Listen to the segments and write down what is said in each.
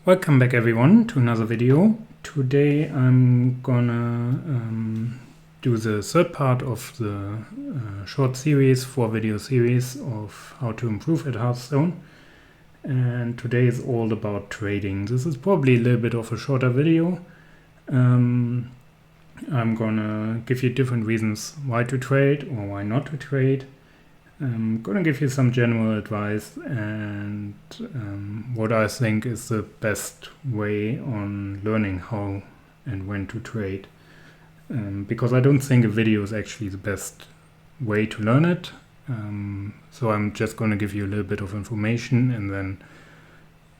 Welcome back everyone to another video. Today I'm gonna do the third part of the short series, 4-video series of how to improve at Hearthstone. And today is all about trading. This is probably a little bit of a shorter video. I'm gonna give you different reasons why to trade or why not to trade. I'm gonna give you some general advice and what I think is the best way on learning how and when to trade. Because I don't think a video is actually the best way to learn it. So I'm just gonna give you a little bit of information and then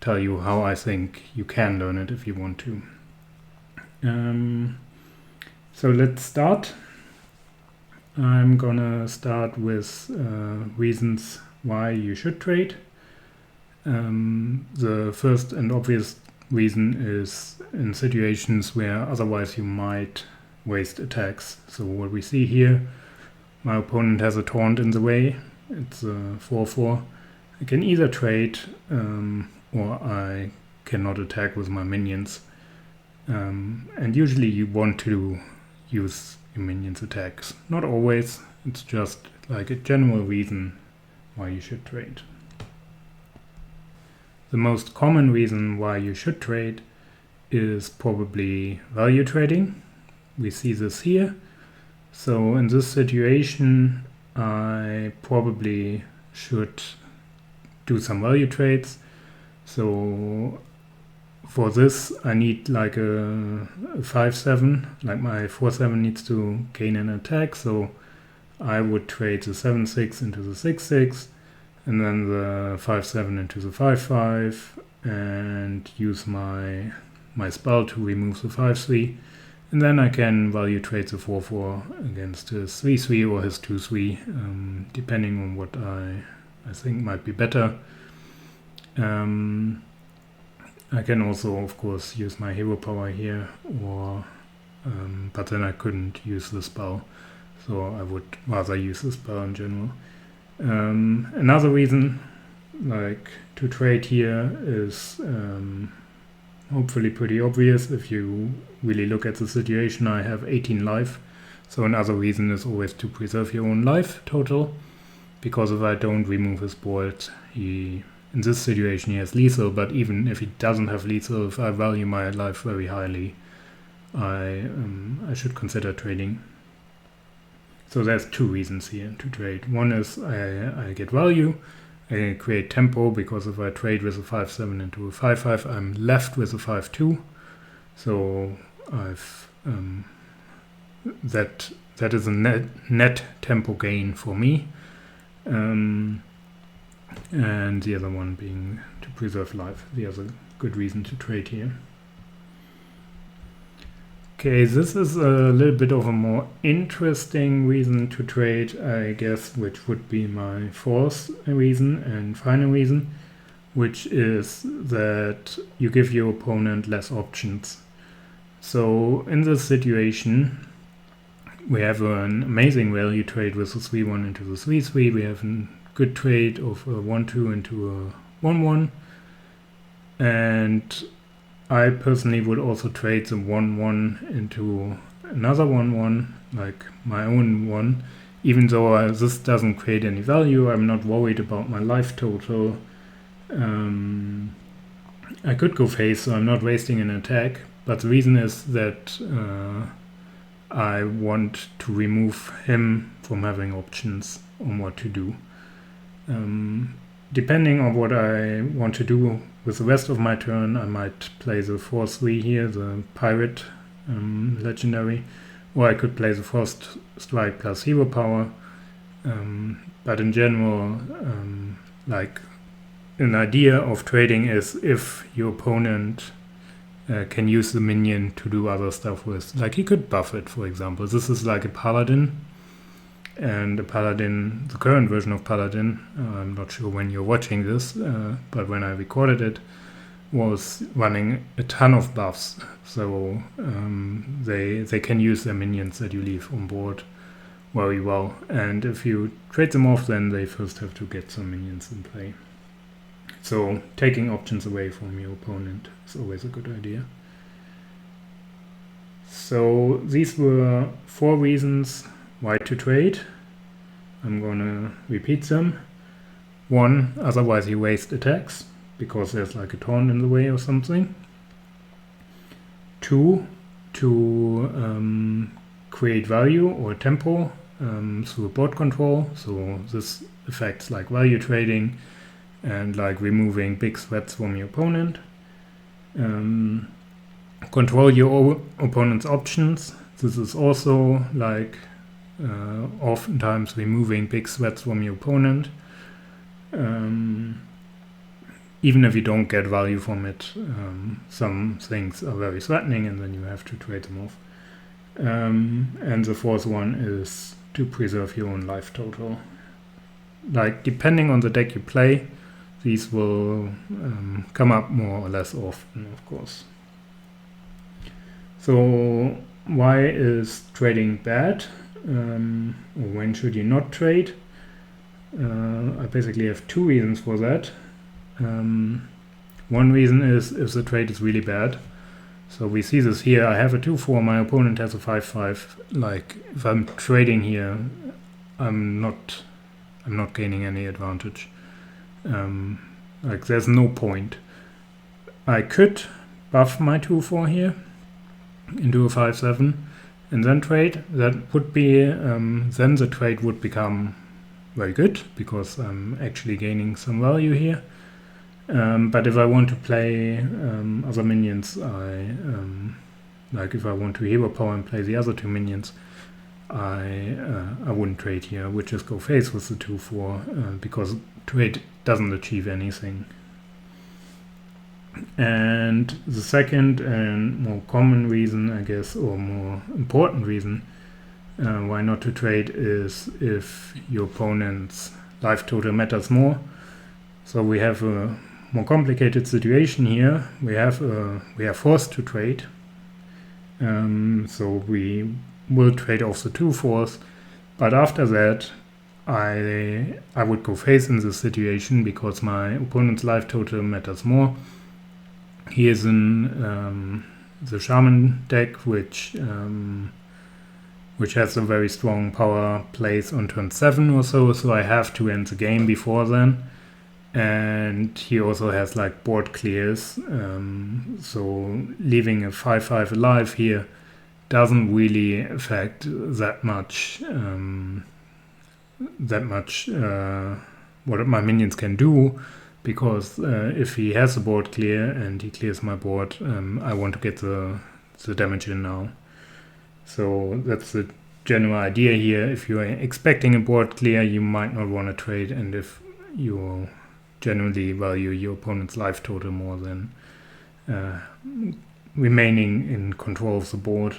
tell you how I think you can learn it if you want to. So let's start. I'm gonna start with reasons why you should trade. The first and obvious reason is in situations where otherwise you might waste attacks. So what we see here, my opponent has a taunt in the way. It's a 4/4. I can either trade or I cannot attack with my minions. And usually you want to use your minions' attacks. Not always, it's just like a general reason why you should trade. The most common reason why you should trade is probably value trading. We see this here. So in this situation, I probably should do some value trades. So for this, I need like a 5/7, like my 4/7 needs to gain an attack, so I would trade the 7/6 into the 6/6, and then the 5/7 into the 5/5, and use my spell to remove the 5/3, and then I can value trade the 4/4 against his 3/3 or his 2/3, depending on what I think might be better. I can also, of course, use my hero power here, or but then I couldn't use the spell, so I would rather use the spell in general. Another reason, like to trade here, is hopefully pretty obvious. If you really look at the situation, I have 18 life, so another reason is always to preserve your own life total, because if I don't remove his board, in this situation he has lethal, but even if he doesn't have lethal, if I value my life very highly, I should consider trading. So there's two reasons here to trade. One is I get value, I create tempo, because if I trade with a 5/7 into a 5/5, I'm left with a 5/2. So I've that is a net tempo gain for me. And the other one being to preserve life, the other good reason to trade here. Okay, this is a little bit of a more interesting reason to trade, I guess, which would be my fourth reason and final reason, which is that you give your opponent less options. So in this situation, we have an amazing value trade with the 3/1 into the 3/3. We have a good trade of a 1/2 into a 1/1, and I personally would also trade the 1/1 into another 1/1, like my own one, even though this doesn't create any value. I'm not worried about my life total. I could go face, so I'm not wasting an attack, but the reason is that I want to remove him from having options on what to do. Depending on what I want to do with the rest of my turn, I might play the 4/3 here, the pirate legendary, or I could play the Frost Strike plus hero power. But in general, like an idea of trading is if your opponent can use the minion to do other stuff with. Like he could buff it, for example. This is like a paladin. And a paladin, the current version of paladin, I'm not sure when you're watching this, but when I recorded it, was running a ton of buffs. So they can use their minions that you leave on board very well. And if you trade them off, then they first have to get some minions in play. So taking options away from your opponent is always a good idea. So these were 4 reasons why to trade. I'm gonna repeat them. 1, otherwise you waste attacks because there's like a taunt in the way or something. 2, to create value or tempo through board control. So this affects like value trading and like removing big threats from your opponent. Control your opponent's options. This is also like oftentimes removing big threats from your opponent. Even if you don't get value from it, some things are very threatening and then you have to trade them off. And the 4th one is to preserve your own life total. Like, depending on the deck you play, these will come up more or less often, of course. So why is trading bad? Or when should you not trade? I basically have 2 reasons for that. One reason is if the trade is really bad. So we see this here. I have a 2-4, my opponent has a 5-5. Like, if I'm trading here, I'm not gaining any advantage. Like, there's no point. I could buff my 2-4 here into a 5-7 and then trade. That would be then the trade would become very good because I'm actually gaining some value here. But if I want to play other minions, like if I want to hero power and play the other 2 minions, I wouldn't trade here. I would just go face with the 2-4 because trade doesn't achieve anything. And the second and more common reason, I guess, or more important reason why not to trade is if your opponent's life total matters more. So we have a more complicated situation here. We are forced to trade. So we will trade off the 2-4s, but after that I would go face in this situation because my opponent's life total matters more. He is in the Shaman deck, which has a very strong power plays on turn 7 or so I have to end the game before then. And he also has like board clears, so leaving a 5-5 alive here doesn't really affect that much what my minions can do, because if he has a board clear and he clears my board, I want to get the damage in now. So that's the general idea here. If you're expecting a board clear, you might not want to trade, and if you generally value your opponent's life total more than remaining in control of the board.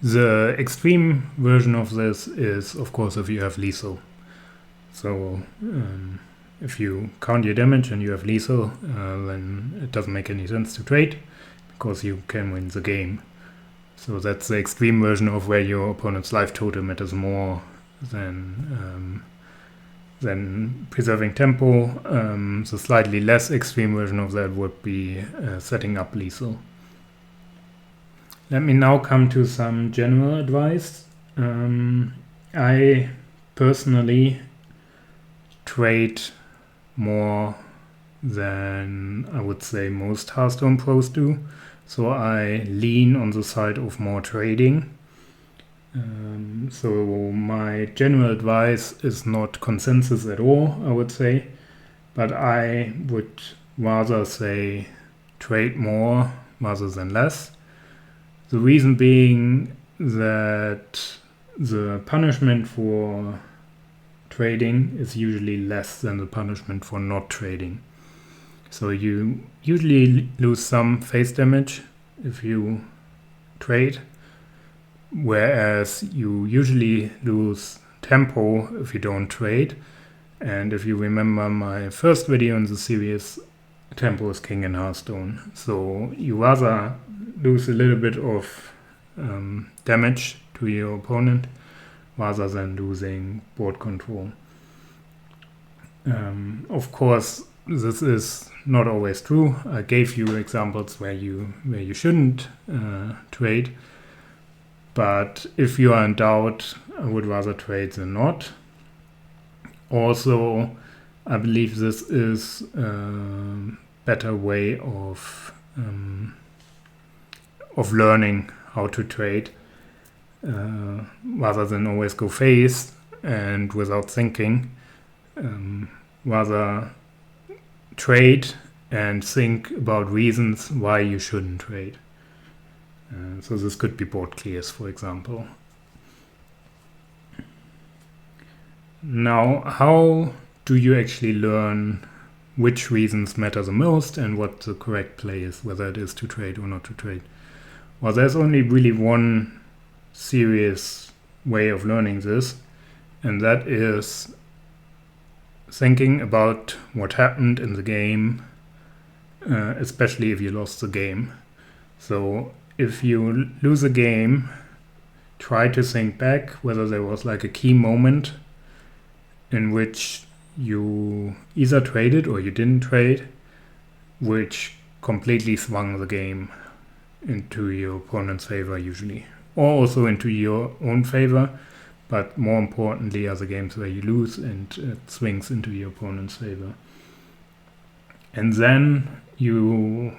The extreme version of this is, of course, if you have lethal. So if you count your damage and you have lethal, then it doesn't make any sense to trade because you can win the game. So that's the extreme version of where your opponent's life total matters more than preserving tempo. The slightly less extreme version of that would be setting up lethal. Let me now come to some general advice. I personally trade more than I would say most Hearthstone pros do. So I lean on the side of more trading. So my general advice is not consensus at all, I would say, but I would rather say trade more rather than less. The reason being that the punishment for trading is usually less than the punishment for not trading. So you usually lose some face damage if you trade, whereas you usually lose tempo if you don't trade. And if you remember my first video in the series, tempo is king in Hearthstone. So you rather lose a little bit of damage to your opponent rather than losing board control. Of course, this is not always true. I gave you examples where you shouldn't trade, but if you are in doubt, I would rather trade than not. Also, I believe this is a better way of learning how to trade, rather than always go face and without thinking. Rather trade and think about reasons why you shouldn't trade. So this could be board clears, for example. Now, how do you actually learn which reasons matter the most and what the correct play is, whether it is to trade or not to trade? Well, there's only really one serious way of learning this, and that is thinking about what happened in the game, especially if you lost the game. So if you lose a game, try to think back whether there was like a key moment in which you either traded or you didn't trade, which completely swung the game into your opponent's favor usually, or also into your own favor, but more importantly are the games where you lose and it swings into your opponent's favor. And then you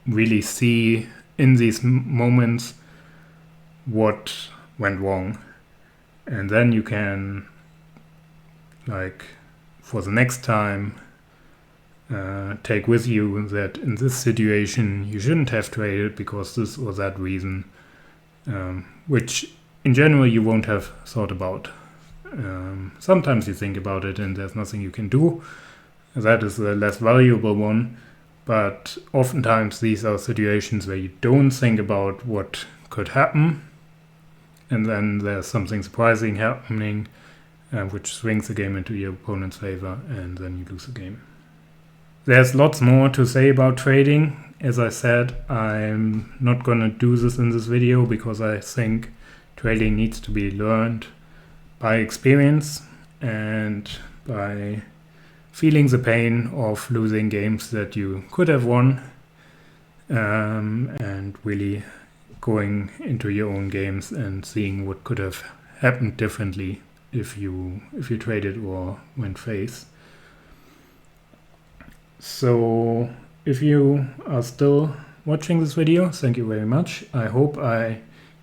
really see in these moments what went wrong, and then you can, like, for the next time take with you that in this situation you shouldn't have traded because this or that reason, which in general you won't have thought about. Sometimes you think about it and there's nothing you can do. That is the less valuable one, but oftentimes these are situations where you don't think about what could happen, and then there's something surprising happening, which swings the game into your opponent's favor, and then you lose the game. There's lots more to say about trading. As I said, I'm not gonna do this in this video because I think trading needs to be learned by experience and by feeling the pain of losing games that you could have won, and really going into your own games and seeing what could have happened differently if you traded or went face. So if you are still watching this video, thank you very much. I hope I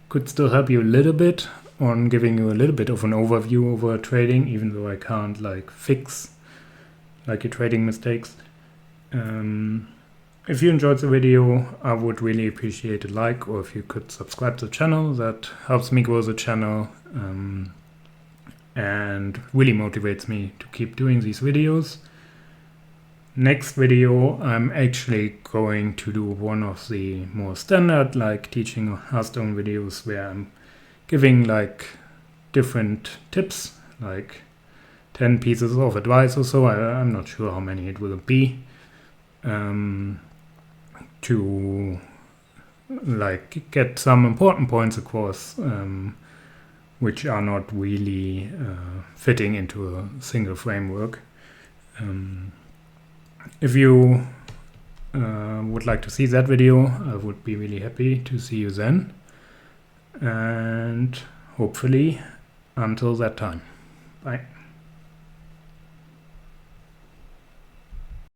could still help you a little bit on giving you a little bit of an overview over trading, even though I can't like fix like your trading mistakes. If you enjoyed the video, I would really appreciate a like, or if you could subscribe to the channel. That helps me grow the channel and really motivates me to keep doing these videos. Next video, I'm actually going to do one of the more standard like teaching Hearthstone videos where I'm giving like different tips, like 10 pieces of advice or so. I'm not sure how many it will be, to like get some important points across, which are not really fitting into a single framework. If you would like to see that video, I would be really happy to see you then, and hopefully until that time. Bye.